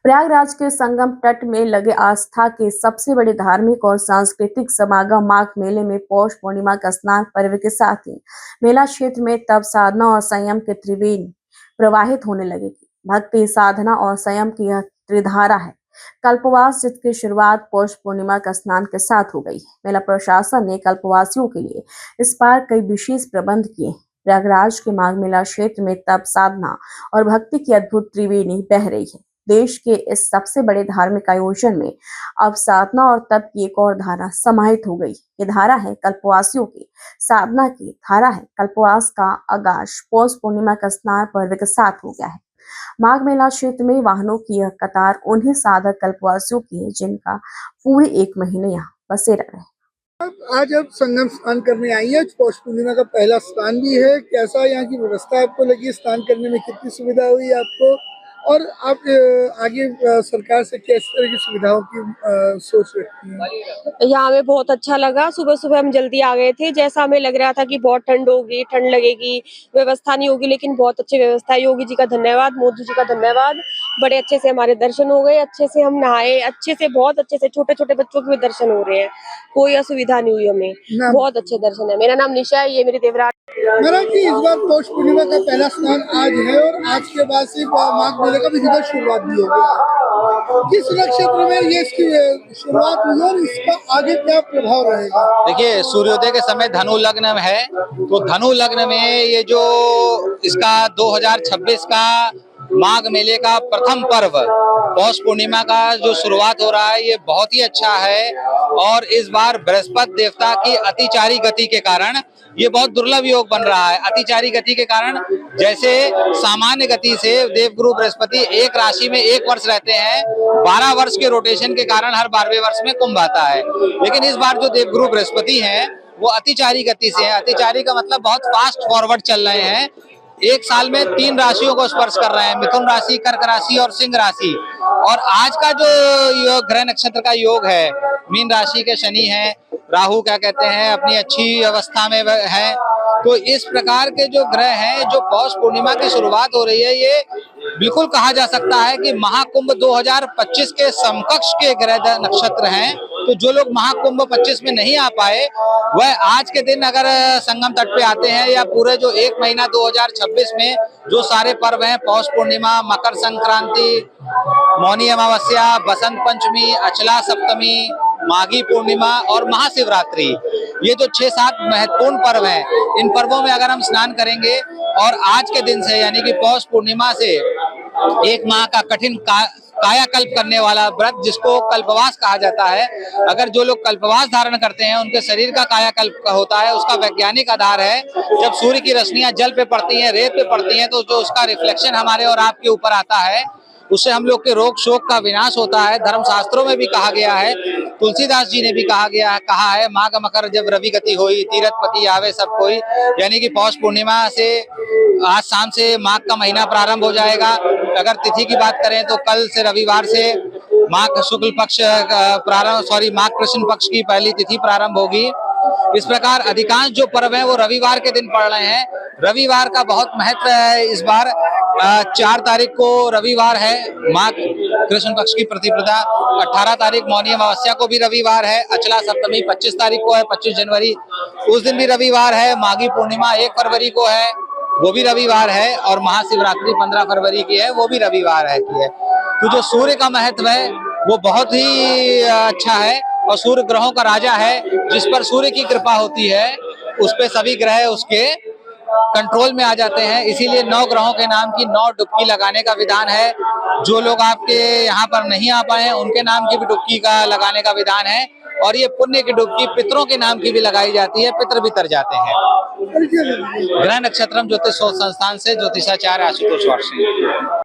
प्रयागराज के संगम तट में लगे आस्था के सबसे बड़े धार्मिक और सांस्कृतिक समागम माघ मेले में पौष पूर्णिमा का स्नान पर्व के साथ ही मेला क्षेत्र में तप साधना और संयम के त्रिवेणी प्रवाहित होने लगेगी। भक्ति, साधना और संयम की यह त्रिधारा है। कल्पवास जिसकी शुरुआत पौष पूर्णिमा का स्नान के साथ हो गई है। मेला प्रशासन ने कल्पवासियों के लिए इस बार कई विशेष प्रबंध किए। प्रयागराज के माघ मेला क्षेत्र में तप, साधना और भक्ति की अद्भुत त्रिवेणी बह रही है। देश के इस सबसे बड़े धार्मिक आयोजन में अब साधना और तप की एक और धारा समाहित हो गई। ये धारा है कल्पवासियों की साधना की धारा है। कल्पवास का आगाज पौष पूर्णिमा का स्नान पर्व के साथ हो गया है। माघ मेला क्षेत्र में वाहनों की यह कतार उन्हीं साधक कल्पवासियों की है जिनका पूरे एक महीने यहाँ बसे रहे। आज आप संगम स्नान करने आई है। पौष पूर्णिमा का पहला स्नान भी है। कैसा यहाँ की व्यवस्था आपको लगी? स्नान करने में कितनी सुविधा हुई आपको, और आप आगे सरकार से किस तरह की सुविधाओं की सोच रखती हैं? यहाँ हमें बहुत अच्छा लगा। सुबह सुबह हम जल्दी आ गए थे। जैसा हमें लग रहा था कि बहुत ठंड होगी, ठंड लगेगी, व्यवस्था नहीं होगी, लेकिन बहुत अच्छी व्यवस्था है। योगी जी का धन्यवाद, मोदी जी का धन्यवाद। बड़े अच्छे से हमारे दर्शन हो गए, अच्छे से हम नहाए, अच्छे से, बहुत अच्छे से। छोटे छोटे बच्चों के भी दर्शन हो रहे हैं, कोई असुविधा नहीं हुई हमें। बहुत अच्छे दर्शन है। मेरा नाम निशा है, ये मेरी देवराज। मेरा कि इस बार पौष पूर्णिमा का पहला स्नान आज है और आज के बाद से माघ मेले का भी इधर शुरुआत भी हो गया। किस नक्षत्र में ये इसकी शुरुआत हुई और इसका आगे क्या प्रभाव रहेगा? देखिए, सूर्योदय के समय धनु लग्न में है, तो धनु लग्न में ये जो इसका 2026 का माघ मेले का प्रथम पर्व पौष पूर्णिमा का जो शुरुआत हो रहा है, ये बहुत ही अच्छा है। और इस बार बृहस्पति देवता की अतिचारी गति के कारण ये बहुत दुर्लभ योग बन रहा है। अतिचारी गति के कारण, जैसे सामान्य गति से देवगुरु बृहस्पति एक राशि में एक वर्ष रहते हैं, 12 वर्ष के रोटेशन के कारण हर 12वें वर्ष में कुंभ आता है। लेकिन इस बार जो देवगुरु बृहस्पति हैं वो अतिचारी गति से है। अतिचारी का मतलब बहुत फास्ट फॉरवर्ड चल रहे हैं। एक साल में 3 राशियों को स्पर्श कर रहे हैं, मिथुन राशि, कर्क राशि और सिंह राशि। और आज का जो योग, ग्रह नक्षत्र का योग है, मीन राशि के शनि हैं, राहु क्या कहते हैं अपनी अच्छी अवस्था में है। तो इस प्रकार के जो ग्रह हैं, जो पौष पूर्णिमा की शुरुआत हो रही है, ये बिल्कुल कहा जा सकता है कि महाकुंभ 2025 के समकक्ष के ग्रह नक्षत्र हैं। तो जो लोग महाकुंभ 25 में नहीं आ पाए, वह आज के दिन अगर संगम तट पे आते हैं, या पूरे जो एक महीना 2026 में जो सारे पर्व हैं, पौष पूर्णिमा, मकर संक्रांति, मौनी अमावस्या, बसंत पंचमी, अचला सप्तमी, माघी पूर्णिमा और महाशिवरात्रि, ये जो 6-7 महत्वपूर्ण पर्व हैं, इन पर्वों में अगर हम स्नान करेंगे और आज के दिन से यानी कि पौष पूर्णिमा से एक माह का कठिन कायाकल्प करने वाला व्रत, जिसको कल्पवास कहा जाता है, अगर जो लोग कल्पवास धारण करते हैं उनके शरीर का कायाकल्प होता है। उसका वैज्ञानिक आधार है, जब सूर्य की रश्मियां जल पे पड़ती हैं, रेत पे पड़ती हैं, तो जो उसका रिफ्लेक्शन हमारे और आपके ऊपर आता है, उससे हम लोग के रोग शोक का विनाश होता है। धर्मशास्त्रों में भी कहा गया है, तुलसीदास जी ने भी कहा है, माघ मकर जब रवि गति होई, तीरथपति आवे सब कोई। यानी कि पौष पूर्णिमा से आज शाम से माघ का महीना प्रारंभ हो जाएगा। अगर तिथि की बात करें तो कल से, रविवार से माघ शुक्ल पक्ष माघ कृष्ण पक्ष की पहली तिथि प्रारंभ होगी। इस प्रकार अधिकांश जो पर्व हैं वो रविवार के दिन पड़ रहे हैं। रविवार का बहुत महत्व है इस बार। 4 तारीख को रविवार है, माघ कृष्ण पक्ष की प्रतिपदा। 18 तारीख मौनी अमावस्या को भी रविवार है। अचला सप्तमी 25 तारीख को है, 25 जनवरी, उस दिन भी रविवार है। माघी पूर्णिमा 1 फरवरी को है, वो भी रविवार है। और महाशिवरात्रि 15 फरवरी की है, वो भी रविवार है की है। तो जो सूर्य का महत्व है वो बहुत ही अच्छा है, और सूर्य ग्रहों का राजा है। जिस पर सूर्य की कृपा होती है, उस पे सभी ग्रह उसके कंट्रोल में आ जाते हैं। इसीलिए 9 ग्रहों के नाम की 9 डुबकी लगाने का विधान है। जो लोग आपके यहाँ पर नहीं आ पाए हैं, उनके नाम की भी डुबकी का लगाने का विधान है। और ये पुण्य की डुबकी पितरों के नाम की भी लगाई जाती है, पितर भी तर जाते हैं। ग्रह नक्षत्रम ज्योतिष शोध संस्थान से ज्योतिषाचार्य आशुतोष वार्षिक।